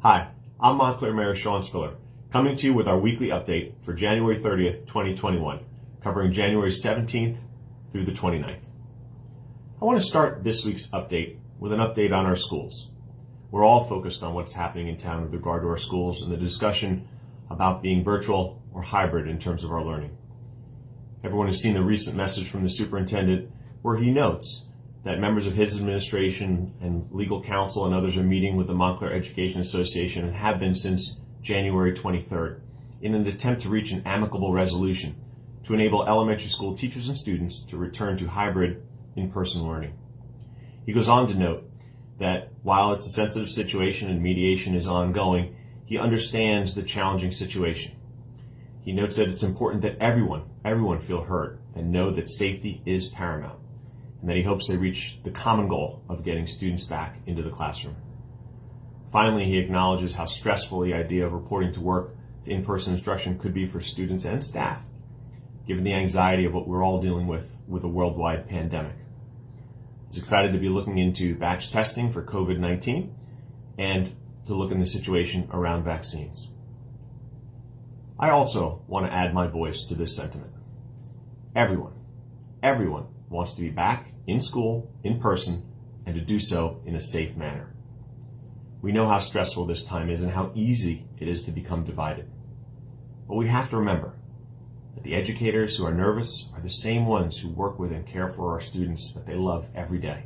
Hi, I'm Montclair Mayor Sean Spiller, coming to you with our weekly update for January 30th, 2021, covering January 17th through the 29th. I want to start this week's update with an update on our schools. We're all focused on what's happening in town with regard to our schools and the discussion about being virtual or hybrid in terms of our learning. Everyone has seen the recent message from the superintendent where he notes that members of his administration and legal counsel and others are meeting with the Montclair Education Association and have been since January 23rd in an attempt to reach an amicable resolution to enable elementary school teachers and students to return to hybrid in-person learning. He goes on to note that while it's a sensitive situation and mediation is ongoing, he understands the challenging situation. He notes that it's important that everyone feel heard and know that safety is paramount, and that he hopes they reach the common goal of getting students back into the classroom. Finally, he acknowledges how stressful the idea of reporting to work to in-person instruction could be for students and staff, given the anxiety of what we're all dealing with a worldwide pandemic. He's excited to be looking into batch testing for COVID-19 and to look in the situation around vaccines. I also want to add my voice to this sentiment. Everyone wants to be back in school, in person, and to do so in a safe manner. We know how stressful this time is and how easy it is to become divided. But we have to remember that the educators who are nervous are the same ones who work with and care for our students that they love every day.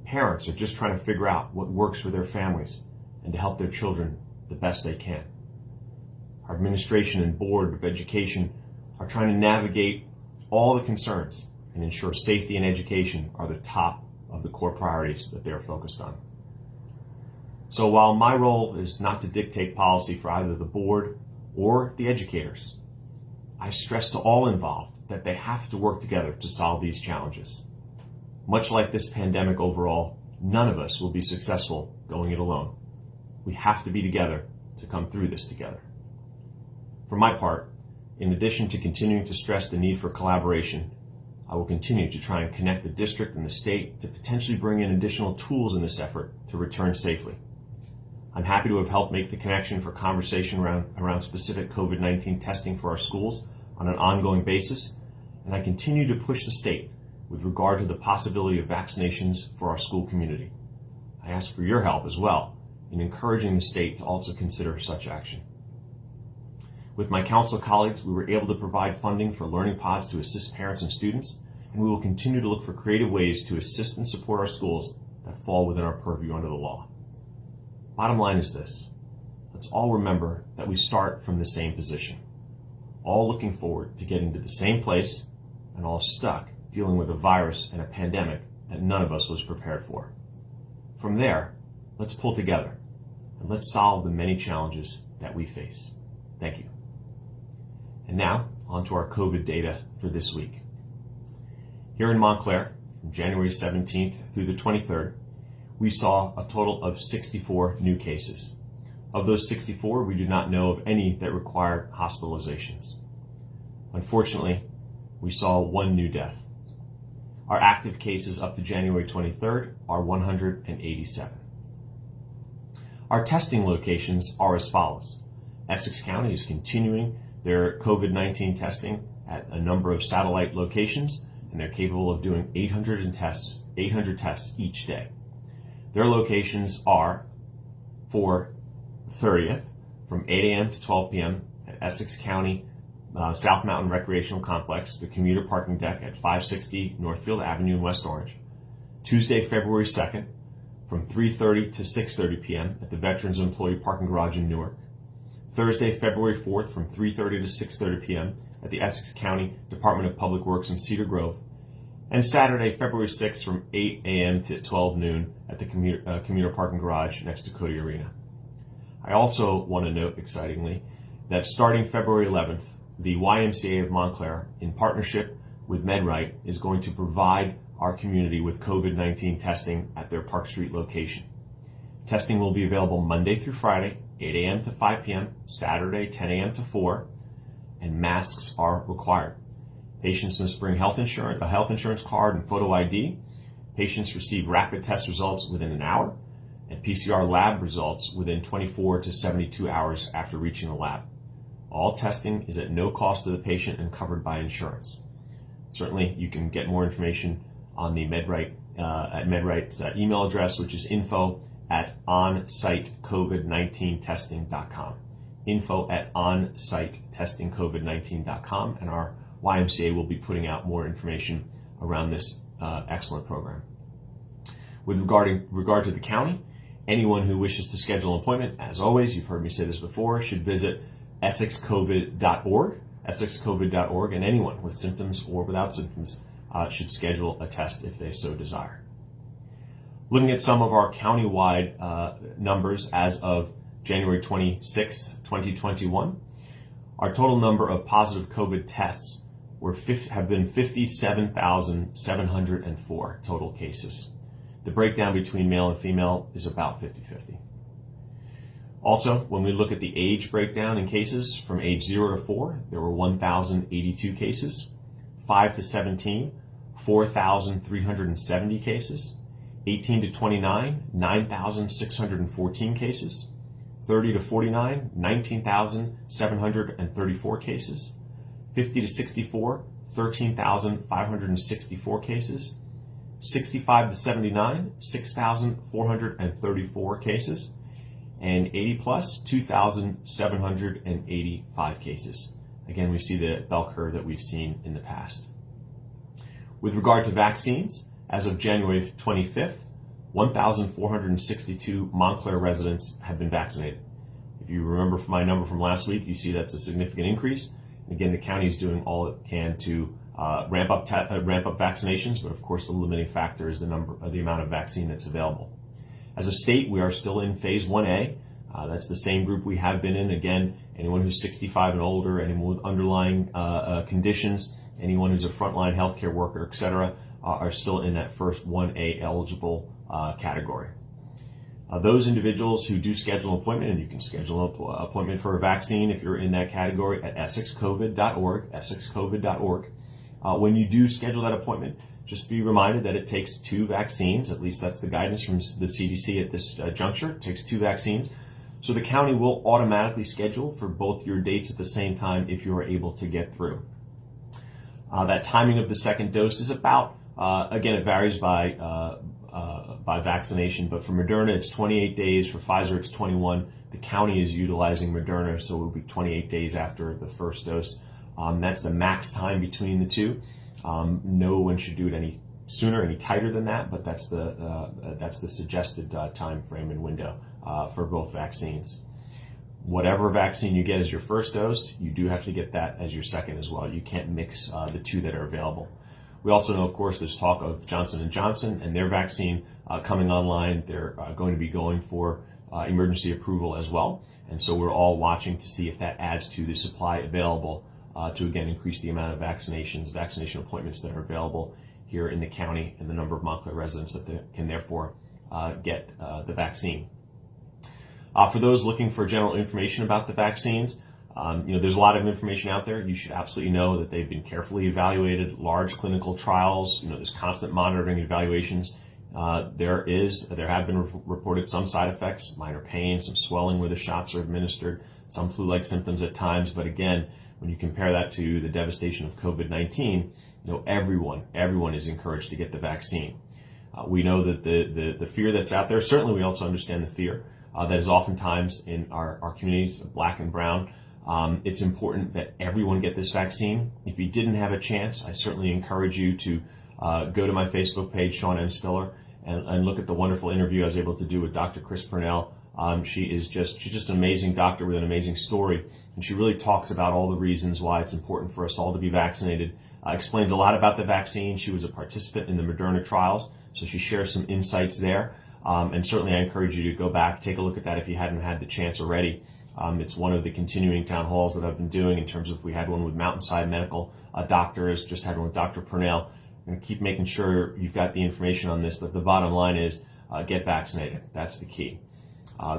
Parents are just trying to figure out what works for their families and to help their children the best they can. Our administration and board of education are trying to navigate all the concerns and ensure safety and education are the top of the core priorities that they are focused on. So while my role is not to dictate policy for either the board or the educators, I stress to all involved that they have to work together to solve these challenges. Much like this pandemic overall, none of us will be successful going it alone. We have to be together to come through this together. For my part, in addition to continuing to stress the need for collaboration, I will continue to try and connect the district and the state to potentially bring in additional tools in this effort to return safely. I'm happy to have helped make the connection for conversation around specific COVID-19 testing for our schools on an ongoing basis, and I continue to push the state with regard to the possibility of vaccinations for our school community. I ask for your help as well in encouraging the state to also consider such action. With my council colleagues, we were able to provide funding for learning pods to assist parents and students, and we will continue to look for creative ways to assist and support our schools that fall within our purview under the law. Bottom line is this: let's all remember that we start from the same position, all looking forward to getting to the same place and all stuck dealing with a virus and a pandemic that none of us was prepared for. From there, let's pull together and let's solve the many challenges that we face. Thank you. And now, on to our COVID data for this week. Here in Montclair, from January 17th through the 23rd, we saw a total of 64 new cases. Of those 64, we do not know of any that required hospitalizations. Unfortunately, we saw one new death. Our active cases up to January 23rd are 187. Our testing locations are as follows. Essex County is continuing their COVID-19 testing at a number of satellite locations, and they're capable of doing 800 tests each day. Their locations are for the 30th from 8 a.m. to 12 p.m. at Essex County South Mountain Recreational Complex, the commuter parking deck at 560 Northfield Avenue in West Orange. Tuesday, February 2nd from 3:30 to 6:30 p.m. at the Veterans Employee Parking Garage in Newark. Thursday, February 4th from 3:30 to 6:30 p.m. at the Essex County Department of Public Works in Cedar Grove. And Saturday, February 6th from 8 a.m. to 12 noon at the commuter parking garage next to Cody Arena. I also want to note, excitingly, that starting February 11th, the YMCA of Montclair, in partnership with MedRight, is going to provide our community with COVID-19 testing at their Park Street location. Testing will be available Monday through Friday, 8 a.m. to 5 p.m., Saturday, 10 a.m. to 4, and masks are required. Patients must bring a health insurance card and photo ID. Patients receive rapid test results within an hour. and PCR lab results within 24 to 72 hours after reaching the lab. All testing is at no cost to the patient and covered by insurance. Certainly, you can get more information on the MedRight's email address, which is info@onsitecovid19testing.com. info@onsitecovid19.com, and our YMCA will be putting out more information around this excellent program. With regard to the county, anyone who wishes to schedule an appointment, as always, you've heard me say this before, should visit essexcovid.org, and anyone with symptoms or without symptoms should schedule a test if they so desire. Looking at some of our countywide numbers as of January 26, 2021, our total number of positive COVID tests have been 57,704 total cases. The breakdown between male and female is about 50-50. Also, when we look at the age breakdown in cases, from age 0 to 4, there were 1,082 cases. 5 to 17, 4,370 cases. 18 to 29, 9,614 cases. 30 to 49, 19,734 cases. 50 to 64, 13,564 cases. 65 to 79, 6,434 cases. And 80 plus, 2,785 cases. Again, we see the bell curve that we've seen in the past. With regard to vaccines, as of January 25th, 1,462 Montclair residents have been vaccinated. If you remember from my number from last week, you see that's a significant increase. Again, the county is doing all it can to ramp up vaccinations, but of course the limiting factor is the amount of vaccine that's available. As a state, we are still in phase 1A. That's the same group we have been in. Again, anyone who's 65 and older, anyone with underlying conditions, anyone who's a frontline healthcare worker, etc., are still in that first 1A eligible category. Those individuals who do schedule an appointment, and you can schedule an appointment for a vaccine if you're in that category at essexcovid.org. When you do schedule that appointment, just be reminded that it takes 2 vaccines, at least that's the guidance from the CDC at this juncture. It takes 2 vaccines. So the county will automatically schedule for both your dates at the same time if you are able to get through. That timing of the second dose is about, again, it varies by vaccination, but for Moderna it's 28 days, for Pfizer it's 21. The county is utilizing Moderna, so it will be 28 days after the first dose. That's the max time between the two. No one should do it any sooner, any tighter than that, but that's the suggested time frame and window for both vaccines. Whatever vaccine you get as your first dose, you do have to get that as your second as well. You can't mix the two that are available. We also know, of course, there's talk of Johnson & Johnson and their vaccine coming online. They're going to be going for emergency approval as well. And so we're all watching to see if that adds to the supply available to, again, increase the amount of vaccination appointments that are available here in the county and the number of Montclair residents that can therefore get the vaccine. For those looking for general information about the vaccines, there's a lot of information out there. You should absolutely know that they've been carefully evaluated, large clinical trials. There's constant monitoring and evaluations. There have been reported some side effects, minor pain, some swelling where the shots are administered, some flu-like symptoms at times. But again, when you compare that to the devastation of COVID-19, everyone is encouraged to get the vaccine. We know that the fear that's out there, certainly we also understand the fear that is oftentimes in our communities, Black and brown. It's important that everyone get this vaccine. If you didn't have a chance, I certainly encourage you to go to my Facebook page, Sean M. Spiller, and look at the wonderful interview I was able to do with Dr. Chris Purnell. She's just an amazing doctor with an amazing story, and she really talks about all the reasons why it's important for us all to be vaccinated. Explains a lot about the vaccine. She was a participant in the Moderna trials, so she shares some insights there. And certainly I encourage you to go back, take a look at that if you hadn't had the chance already. It's one of the continuing town halls that I've been doing in terms of, we had one with Mountainside Medical Doctors, just had one with Dr. Purnell. I'm going to keep making sure you've got the information on this, but the bottom line is get vaccinated. That's the key.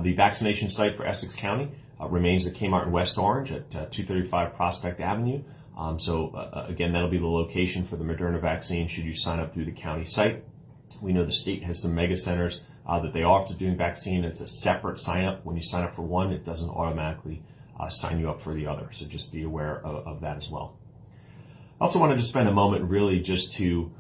The vaccination site for Essex County remains the Kmart in West Orange at 235 Prospect Avenue. Again, that'll be the location for the Moderna vaccine should you sign up through the county site. We know the state has some mega centers that they are doing vaccine. It's a separate sign up. When you sign up for one, it doesn't automatically sign you up for the other. So just be aware of that as well. I also wanted to spend a moment really just to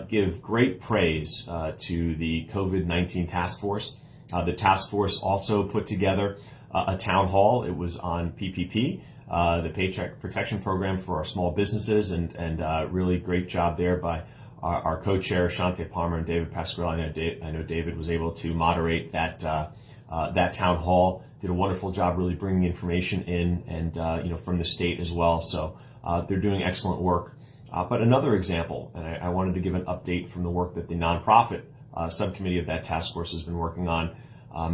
give great praise to the COVID-19 task force. The task force also put together a town hall. It was on PPP, the Paycheck Protection Program for our small businesses, and really great job there by our co-chair, Shante Palmer and David Pasquarelli. I know David was able to moderate that town hall, did a wonderful job really bringing information in and from the state as well. So they're doing excellent work. But another example, and I wanted to give an update from the work that the nonprofit subcommittee of that task force has been working on.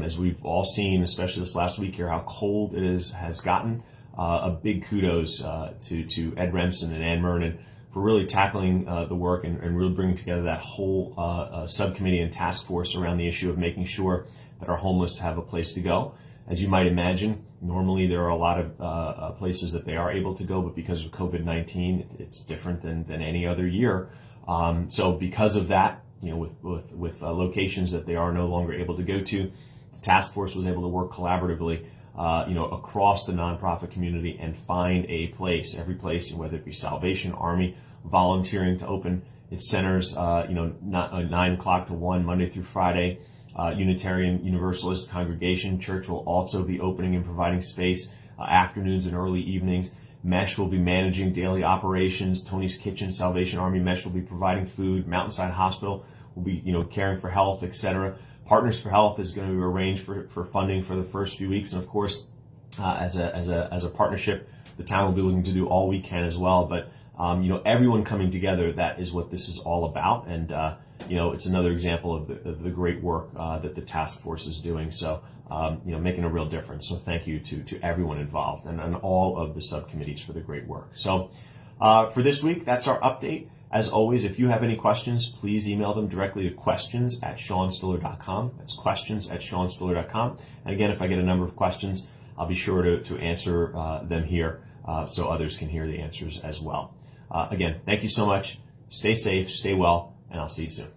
As we've all seen, especially this last week here, how cold it has gotten. A big kudos to Ed Remsen and Ann Mernon for really tackling the work and really bringing together that whole subcommittee and task force around the issue of making sure that our homeless have a place to go. As you might imagine, normally there are a lot of places that they are able to go, but because of COVID-19, it's different than any other year. So because of that, with locations that they are no longer able to go to, the task force was able to work collaboratively, across the nonprofit community and find a place, every place, whether it be Salvation Army, volunteering to open its centers, 9 o'clock to 1, Monday through Friday. Unitarian Universalist Congregation Church will also be opening and providing space afternoons and early evenings. MESH will be managing daily operations. Tony's Kitchen, Salvation Army MESH will be providing food. Mountainside Hospital will be, caring for health, etc. Partners for Health is going to arrange for funding for the first few weeks, and of course, as a partnership, the town will be looking to do all we can as well. But everyone coming together, that is what this is all about, and it's another example of the great work that the task force is doing. So, making a real difference. So thank you to everyone involved and all of the subcommittees for the great work. So for this week, that's our update. As always, if you have any questions, please email them directly to questions@seanspiller.com. That's questions@seanspiller.com. And again, if I get a number of questions, I'll be sure to answer them here so others can hear the answers as well. Again, thank you so much. Stay safe, stay well, and I'll see you soon.